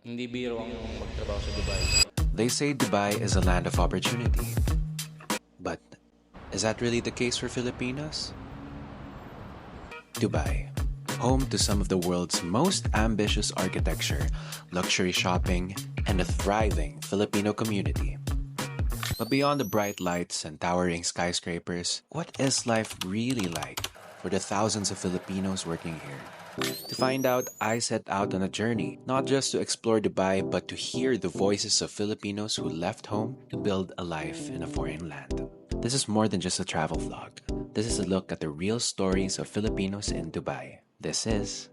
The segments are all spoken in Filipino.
Hindi biro ang magtrabaho sa Dubai. They say Dubai is a land of opportunity. But is that really the case for Filipinos? Dubai, home to some of the world's most ambitious architecture, luxury shopping, and a thriving Filipino community. But beyond the bright lights and towering skyscrapers, what is life really like for the thousands of Filipinos working here? To find out, I set out on a journey, not just to explore Dubai, but to hear the voices of Filipinos who left home to build a life in a foreign land. This is more than just a travel vlog. This is a look at the real stories of Filipinos in Dubai. This is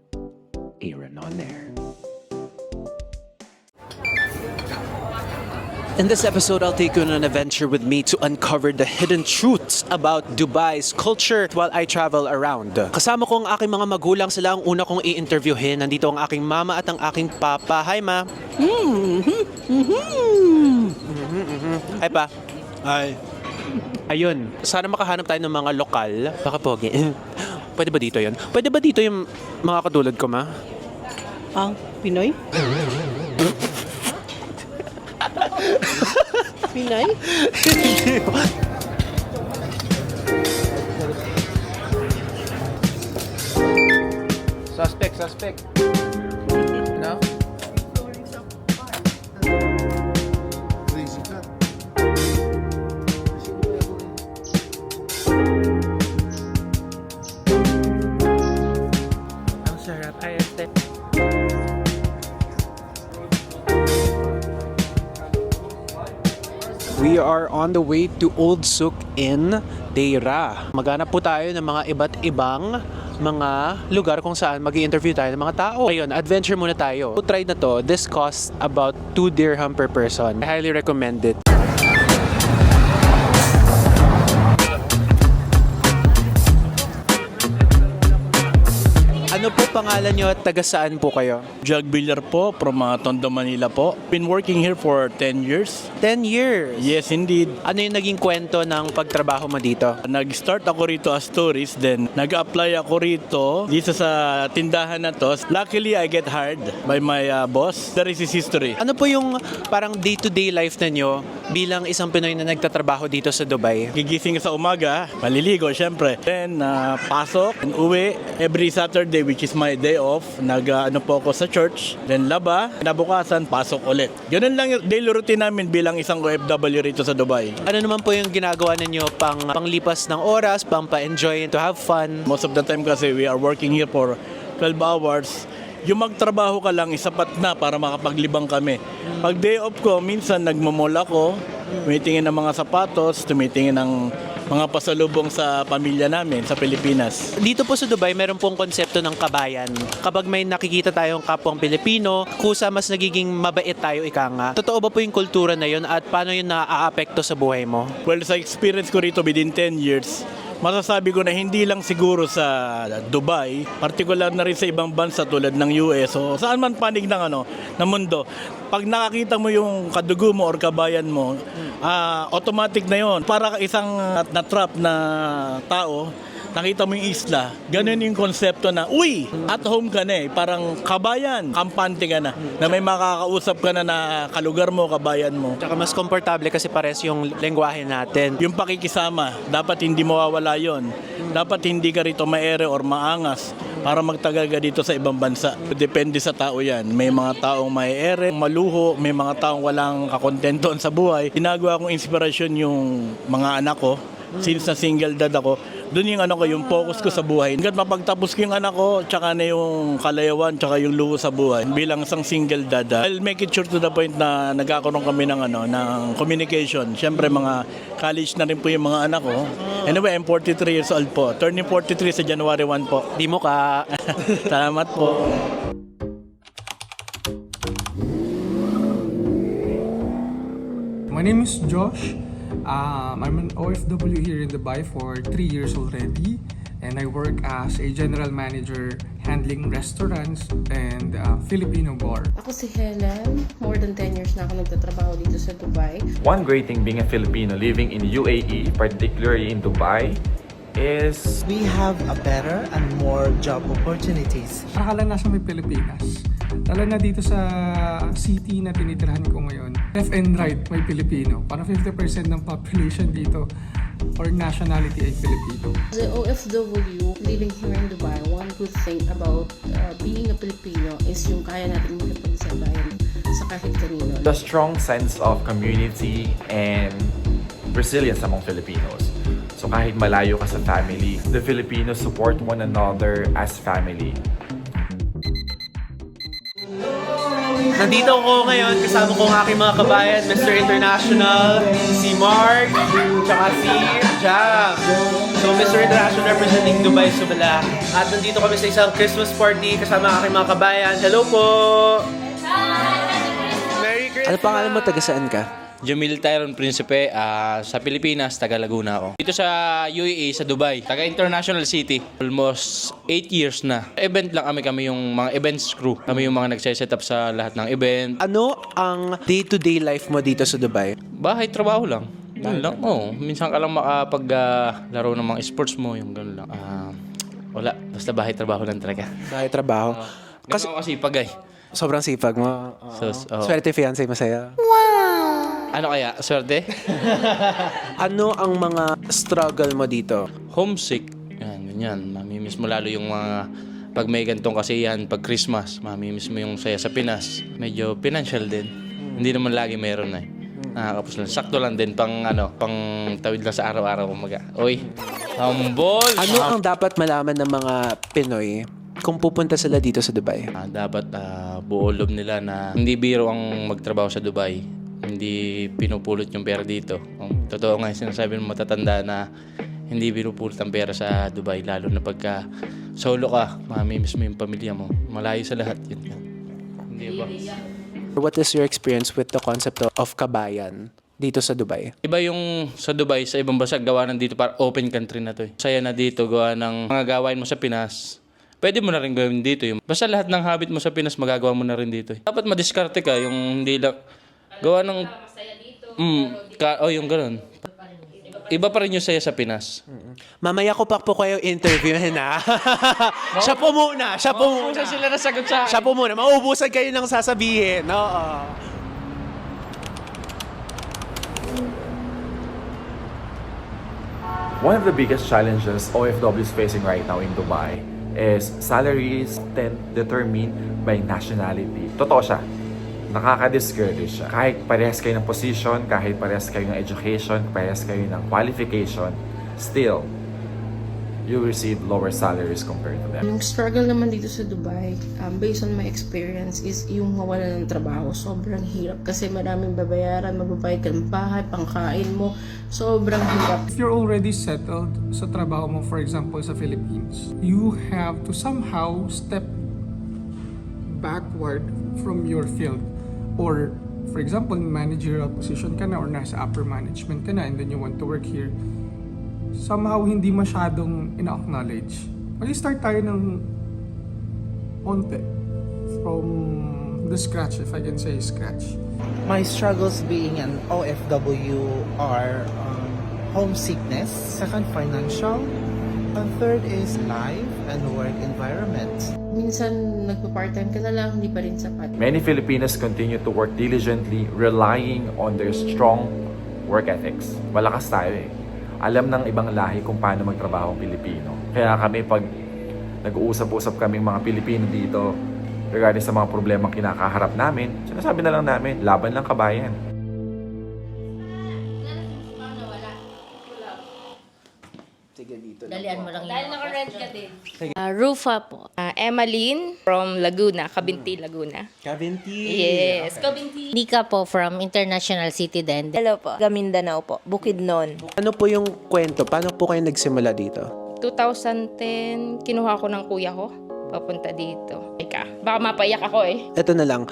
Aaron on Air. In this episode, I'll take you on an adventure with me to uncover the hidden truths about Dubai's culture while I travel around. Kasama ko ang aking mga magulang, sila ang una kong i-interviewin. Nandito ang aking mama at ang aking papa. Hi, ma. Hi, pa. Ay, Ayun, sana makahanap tayo ng mga lokal. Baka pogi. Pwede ba dito yun? Pwede ba dito yung mga katulad ko, ma? Ang Pinoy? Pinoy? Suspect. No? crazy ka. Ang sarap. Ayate. We are on the way to Old Souk in Deira. Maghanap po tayo ng mga iba't ibang mga lugar kung saan mag-i-interview tayo ng mga tao. Ayun, adventure muna tayo. Try na to. This costs about 2 dirham per person. I highly recommend it. Ano po pangalan nyo at taga saan po kayo? Jag Villar po, from Tondo, Manila po. Been working here for 10 years. 10 years. Yes, indeed. Ano yung naging kwento ng pagtrabaho mo dito? Nag-start ako rito as tourist, then nag-apply ako rito dito sa tindahan na to. Luckily, I get hired by my boss. There is his history. Ano po yung parang day-to-day life ninyo bilang isang Pinoy na nagtatrabaho dito sa Dubai? Gigising sa umaga, maliligo syempre. Then, pasok, and uwi. Every Saturday, which is my day off, nag-ano po ako sa church. Then, laba, kinabukasan, pasok ulit. Ganun lang yung daily routine namin bilang isang OFW rito sa Dubai. Ano naman po yung ginagawa ninyo panglipas ng oras, pa-enjoy, to have fun? Most of the time kasi we are working here for 12 hours. Yung magtrabaho ka lang, isapat na para makapaglibang kami. Pag day off ko, minsan nagmamall ako, tumitingin ng mga sapatos, tumitingin ng mga pasalubong sa pamilya namin sa Pilipinas. Dito po sa Dubai, meron pong konsepto ng kabayan. Kapag may nakikita tayong kapwang Pilipino, kusa mas nagiging mabait tayo, ika nga. Totoo ba po yung kultura na yun at paano yun naaapekto sa buhay mo? Well, sa experience ko rito within 10 years, masasabi ko na hindi lang siguro sa Dubai, particular na rin sa ibang bansa tulad ng US o saan man panig ng ng mundo. Pag nakakita mo yung kadugo mo or kabayan mo, automatic na yon. Para isang na-trap na tao, nakita mo yung isla, ganun yung konsepto na, uy, at home ka na eh. Parang kabayan, kampante ka na. Na may makakausap ka na kalugar mo, kabayan mo. Tsaka mas komportable kasi pares yung lengguwahe natin. Yung pakikisama, dapat hindi mawawala yon. Dapat hindi ka rito maere or maangas para magtagal ka dito sa ibang bansa. Depende sa tao yan. May mga taong maere, maluho, may mga taong walang kakontentoan sa buhay. Ginagawa kong inspirasyon yung mga anak ko. Since na single dad ako, doon yung yung focus ko sa buhay. Hanggat mapagtapos ko yung anak ko, tsaka na yung kalayawan, tsaka yung luho sa buhay. Bilang isang single dad, I'll make it sure to the point na nagkakaroon kami ng ng communication. Siyempre mga college na rin po yung mga anak ko. Anyway, I'm 43 years old po. Turning 43 sa January 1 po. Di mo ka. Salamat po. My name is Josh. I'm an OFW here in Dubai for 3 years already, and I work as a general manager handling restaurants and Filipino bar. Ako si Helen. More than 10 years na ako nagtatrabaho dito sa Dubai. One great thing being a Filipino living in UAE, particularly in Dubai, is we have a better and more job opportunities. Para ka lang nasa may Pilipinas. Lalo na dito sa city na tinitirahan ko ngayon, left and right may Pilipino. Parang 50% ng population dito or nationality ay Filipino. As an OFW living here in Dubai, one good thing about being a Filipino is yung kaya natin makipagsabayan sa kahit kanino. The strong sense of community and resilience among Filipinos. So kahit malayo ka sa family, the Filipinos support one another as family. Nandito ako ngayon, kasama ko ang aking mga kabayan, Mr. International, si Mark, tsaka si Jam. So, Mr. International representing Dubai Subala. At nandito kami sa isang Christmas party kasama ang aking mga kabayan. Hello po! Merry Christmas! Ano pangalan mo, taga saan ka? Jamil Tyron Principe, sa Pilipinas, taga Laguna ako. Dito sa UAE, sa Dubai, taga International City. Almost 8 years na. Event lang kami yung mga events crew. Kami yung mga nagse-set up sa lahat ng event. Ano ang day-to-day life mo dito sa Dubai? Bahay, trabaho lang. Ganun lang. Oo. Minsan ka lang makapag-laro ng mga sports mo, yung gano'n lang. Wala. Basta bahay, trabaho lang talaga. Bahay, trabaho. Kasi ako kasipag Sobrang sipag mo. oo. Swerte fiancé, masaya. Ano kaya? Swerte? Ano ang mga struggle mo dito? Homesick. Yan, ganyan. Mamimiss mo lalo yung mga pag may gantong kasiyahan, pag Christmas, mamimiss mo yung saya sa Pinas. Medyo financial din. Hindi naman lagi meron nakakapos lang. Sakto lang din pang tawid lang sa araw-araw kumaga. Oy, humble! Ano ang dapat malaman ng mga Pinoy kung pupunta sila dito sa Dubai? Dapat buo loob nila na hindi biro ang magtrabaho sa Dubai. Hindi pinupulot yung pera dito. Totoo nga yung sinasabi ng matatanda na hindi pinupulot ang pera sa Dubai. Lalo na pagka solo ka, mamimiss mo yung pamilya mo. Malayo sa lahat yun. Hindi ba? What is your experience with the concept of kabayan dito sa Dubai? Iba yung sa Dubai, sa ibang bansa, gawa ng dito para open country na to. Saya na dito, gawa ng mga gawain mo sa Pinas. Pwede mo na rin gawin dito. Basta lahat ng habit mo sa Pinas, magagawa mo na rin dito. Dapat madiskarte ka, yung hindi lang gawa ng yung gano'n. Iba pa rin yung saya sa Pinas. Mamaya ko pa po kayo interviewin ha. Siya po muna. Mauubusan sila na sagot sa akin. Siya po muna. Mauubusan kayo ng sasabihin. Oo. One of the biggest challenges OFWs facing right now in Dubai is salaries tend determined by nationality. Totoo siya. Nakaka-discourage siya. Kahit parehas kayo ng position, kahit parehas kayo ng education, parehas kayo ng qualification, still, you receive lower salaries compared to them. Yung struggle naman dito sa Dubai, based on my experience, is yung mawala ng trabaho. Sobrang hirap kasi maraming babayaran, magbabayad ka ng bahay, pangkain mo. Sobrang hirap. If you're already settled sa trabaho mo, for example, sa Philippines, you have to somehow step backward from your field. Or, for example, managerial position ka na or nasa upper management ka na and then you want to work here, somehow hindi masyadong ina-acknowledge. Mag-start tayo ng onte from the scratch, if I can say scratch. My struggles being an OFW are homesickness, second financial, and third is life and work environment. Minsan nagpa-part-time ka na lang, hindi pa rin sapat. Many Filipinos continue to work diligently, relying on their strong work ethics. Malakas tayo Alam ng ibang lahi kung paano magtrabaho ang Pilipino. Kaya kami pag nag-uusap-usap kaming mga Pilipino dito regarding sa mga problemang kinakaharap namin, sinasabi na lang namin, laban lang kabayan. Dalian mo lang Dahil naka-rent ka din. Rufa po. Emmeline from Laguna, Cabinti, Laguna. Cabinti. Yes, Cabinti. Nika po from International City din. Hello po, Gamindanao po, Bukidnon. Ano po yung kwento? Paano po kayo nagsimula dito? 2010, kinuha ko ng kuya ko, papunta dito. Ika, baka mapayak ako Ito na lang.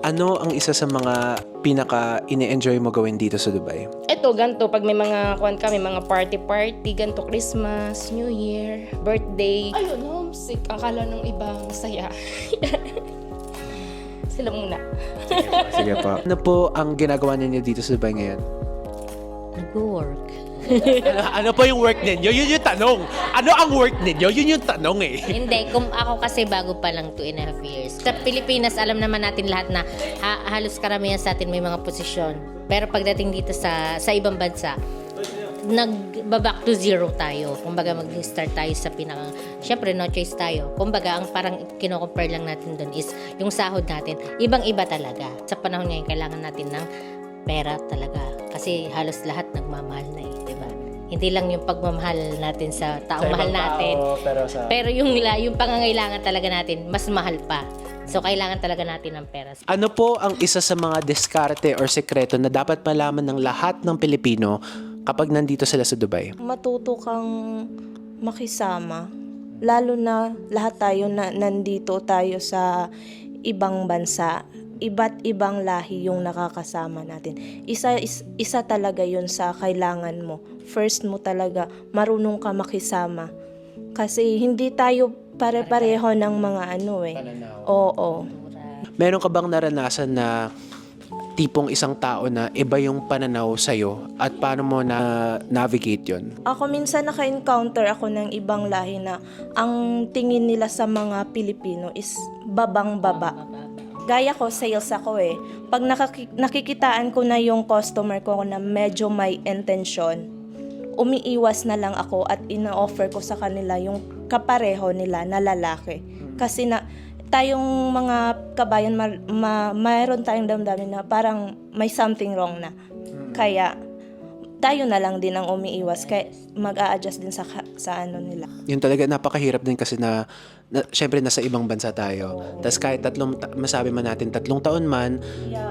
Ano ang isa sa mga pinaka ine-enjoy mo gawin dito sa Dubai? Ito, ganito, pag may mga kuwan ka, may mga party-party, ganito, Christmas, New Year, birthday. Ayun, homesick. Akala ng ibang saya. Sila muna. Sige po. Ano po ang ginagawa ninyo dito sa Dubai ngayon? Nag-work. ano po yung work ninyo? Yun yung tanong. Ano ang work ninyo? Yun yung tanong eh. Hindi, kung ako kasi bago pa lang 2.5 years. Sa Pilipinas, alam naman natin lahat na halos karamihan sa atin may mga posisyon. Pero pagdating dito sa ibang bansa, nag-back to zero tayo. Kumbaga mag-start tayo sa syempre no choice tayo. Kumbaga ang parang kino-compare lang natin doon is yung sahod natin. Ibang-iba talaga. Sa panahon ngayon kailangan natin ng pera talaga. Kasi halos lahat nagmamahal na eh, 'di ba? Hindi lang yung pagmamahal natin sa taong mahal natin. Pero yung pangangailangan talaga natin mas mahal pa. So kailangan talaga natin ng pera. Ano po ang isa sa mga diskarte or sekreto na dapat malaman ng lahat ng Pilipino kapag nandito sila sa Dubai? Matuto kang makisama. Lalo na lahat tayo na nandito tayo sa ibang bansa. Iba't ibang lahi yung nakakasama natin. Isa talaga yun sa kailangan mo. First mo talaga, marunong ka makisama. Kasi hindi tayo pare-pareho ng mga Oo. Meron ka bang naranasan na tipong isang tao na iba yung pananaw sa'yo at paano mo na-navigate yun? Ako minsan naka-encounter ako ng ibang lahi na ang tingin nila sa mga Pilipino is babang-baba. Gaya ko, sales ako eh. Pag nakikitaan ko na yung customer ko na medyo may intention, umiiwas na lang ako at ina-offer ko sa kanila yung kapareho nila na lalaki. Kasi tayong mga kabayan, mayroon tayong damdamin na parang may something wrong na. Kaya tayo na lang din ang umiiwas, kaya mag-a-adjust din sa nila. Yun talaga, napakahirap din kasi na syempre nasa ibang bansa tayo. Tapos kahit masabi man natin 3 taon man,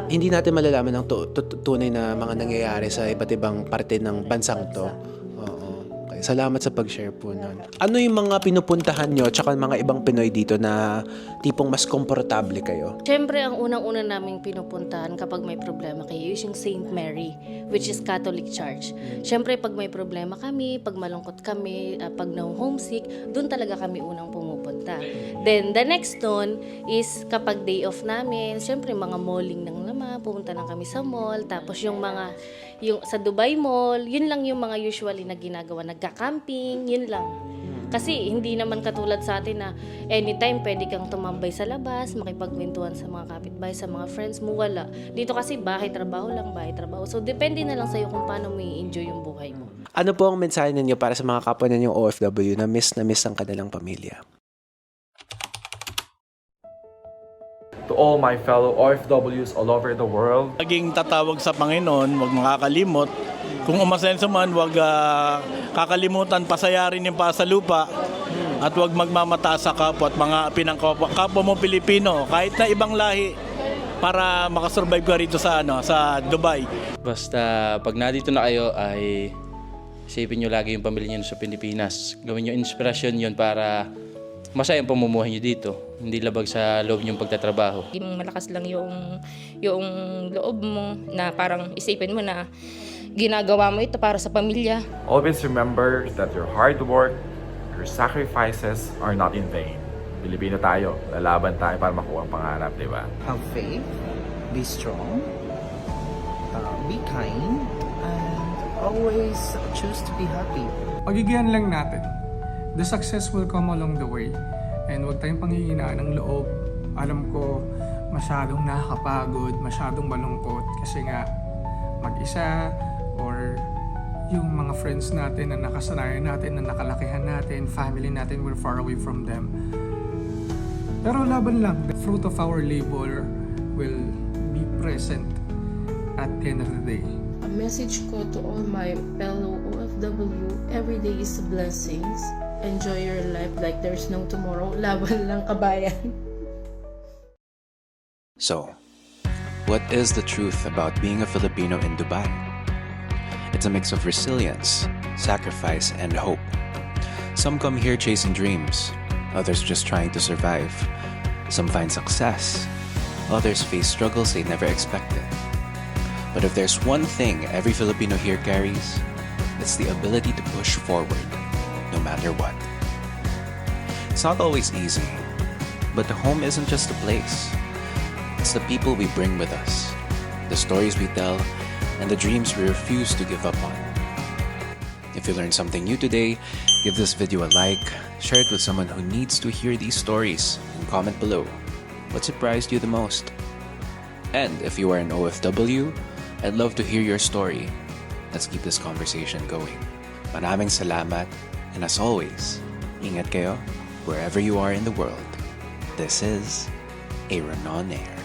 hindi natin malalaman ang tunay na mga nangyayari sa iba't ibang parte ng bansang to. Salamat sa pag-share po nun. Ano yung mga pinupuntahan nyo tsaka mga ibang Pinoy dito na tipong mas komportable kayo? Siyempre, ang unang-una naming pinupuntahan kapag may problema kayo is yung St. Mary, which is Catholic Church. Siyempre, pag may problema kami, pag malungkot kami, pag homesick, doon talaga kami unang pumupunta. Then, the next one is kapag day off namin, siyempre, mga malling nang naman, pumunta lang kami sa mall. Tapos yung sa Dubai Mall, yun lang yung mga usually na ginagawa, nagka-camping, yun lang. Kasi hindi naman katulad sa atin na anytime pwede kang tumambay sa labas, makipagkwentuhan sa mga kapitbahay, sa mga friends mo, wala. Dito kasi bahay-trabaho lang, bahay-trabaho. So depende na lang sa'yo kung paano mo i-enjoy yung buhay mo. Ano po ang mensahe ninyo para sa mga kapwa ninyong OFW na miss ang kanilang pamilya? To all my fellow OFWs all over the world, Laging tatawag sa Panginoon, huwag makakalimot. Kung umasenso man, huwag kakalimutan, pasayarin yung sa lupa. At huwag magmamataas sa kapwa at mga kapwa mo Pilipino, kahit na ibang lahi, para makasurvive ka rito sa Dubai. Basta pag nandito na kayo ay isipin nyo lagi yung pamilya nyo sa Pilipinas. Gawin nyo inspirasyon yun para masaya ang pamumuhay nyo dito. Hindi labag sa loob nyong pagtatrabaho. Malakas lang yung loob mo na parang isipin mo na ginagawa mo ito para sa pamilya. always remember that your hard work, your sacrifices are not in vain. Pilipino tayo, lalaban tayo para makuha ang pangarap, di ba? Have faith, be strong, be kind, and always choose to be happy. Pagigihan lang natin. The success will come along the way. And huwag tayong panghihinaan ng loob. Alam ko, masyadong nakakapagod, masyadong malungkot. Kasi nga, mag-isa, or yung mga friends natin na nakasanayan natin, na nakalakihan natin, family natin, we're far away from them. Pero laban lang. The fruit of our labor will be present at the end of the day. A message ko to all my fellow OFW, every day is a blessings. Enjoy your life like there's no tomorrow. Laban lang, kabayan. So, what is the truth about being a Filipino in Dubai? It's a mix of resilience, sacrifice, and hope. Some come here chasing dreams, others just trying to survive. Some find success, others face struggles they never expected. But if there's one thing every Filipino here carries, it's the ability to push forward, no matter what. It's not always easy, but the home isn't just a place. It's the people we bring with us, the stories we tell, and the dreams we refuse to give up on. If you learned something new today, Give this video a like, share it with someone who needs to hear these stories, and comment below. What surprised you the most? And if you are an OFW, I'd love to hear your story. Let's keep this conversation going. Maraming salamat, and as always, ingat kayo wherever you are in the world. This is Aaron on Air.